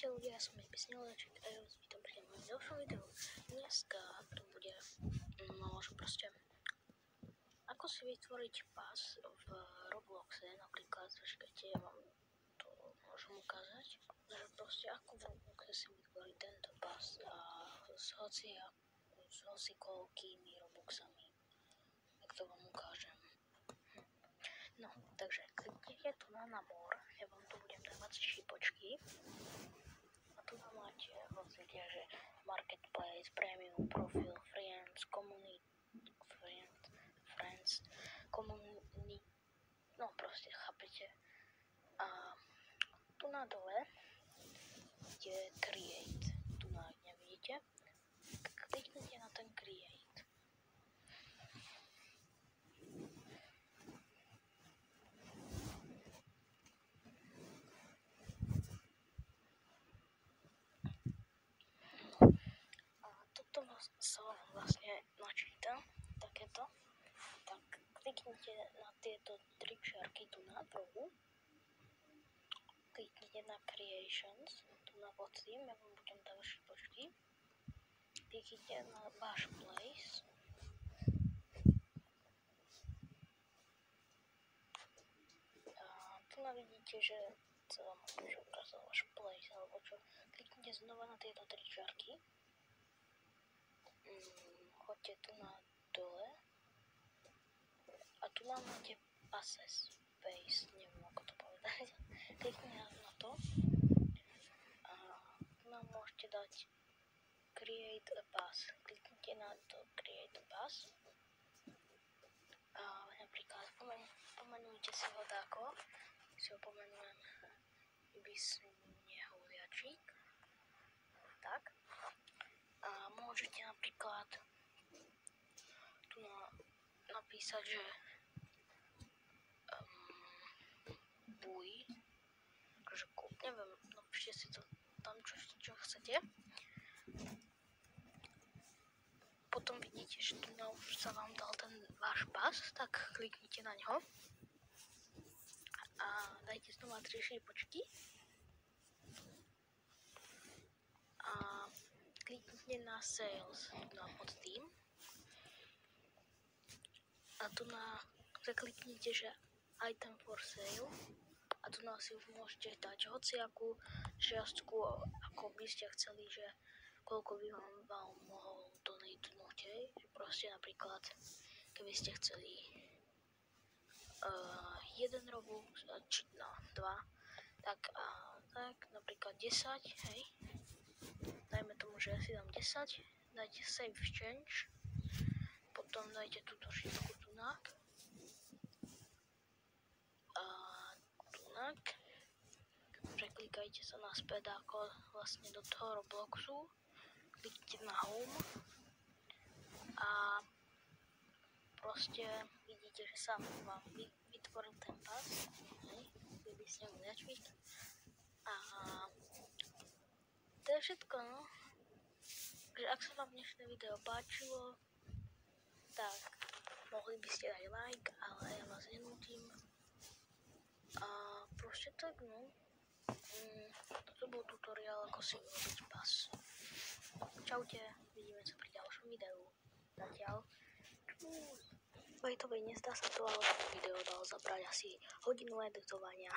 Čaute ľudia, ja som Nebysnelaček a ja vás vítam pri mojom ďalšom videu. Dneska to bude proste ako si vytvoriť pas v Robloxe, napríklad, počkajte, ja vám to môžem ukázať, že proste ako v Robloxe si vytvoriť tento pas a s hocikoľkými Robloxami, tak to vám ukážem. No, takže kliknete tu na more, ja vám tu budem dávať šípočky. A tu máte hocite, že Marketplace, Premium, Profil, Friends, Community, no proste, chápete. A tu na dole je Create, tu na nevidíte, kliknite na ten Create. Sa vám vlastne načíta takéto, tak kliknite na tieto tri čiarky tu na rohu, kliknite na Creations, tu na pod tým, ja vám budem dávať šípočky, kliknite na váš place, a tu vidíte, že sa vám môže ukázať váš place, alebo čo, kliknite znova na tieto tri čiarky. Choďte tu na dole a tu máte passes, space, neviem ako to povedať. Kliknite na to a tu nám môžete dať create a pass. Kliknite na to create a pass a napríklad pomenujte si ho tako, si ho pomenujem Nebysnelaček, tak. A môžete napríklad tu napísať, že buj, akože neviem, napíšte si to tam, čo chcete. Potom vidíte, že tu už sa vám dal ten váš pas, tak kliknite na ňo a dajte znova 3 šípočky a kliknite na sales, na pod tým a tu kliknite, že item for sale a tu si už môžete dať hociakú čiastku, ako by ste chceli, že koľko by vám mohol donatnúť, že proste napríklad, keby ste chceli 1 Robux, no 2, tak napríklad 10, hej, dajme tomu, že ja si dám 10, dajte save change, potom dajte túto šípku tunak a tunak, preklikajte sa naspäť ako vlastne do toho Robloxu, kliknite na home a proste vidíte, že sa vám vytvoril ten pas, hej, Nebysnelaček. A to je všetko, no. Takže ak sa vám dnešné video páčilo, tak mohli by ste dať like, ale ja vás nenútim. A proste tak, no. Toto bol tutoriál, ako si urobiť pas. Čaute, vidíme sa pri ďalšom videu. Zatiaľ. Čus. By the way, nezdá sa to, ale video dalo zabrať asi hodinu editovania.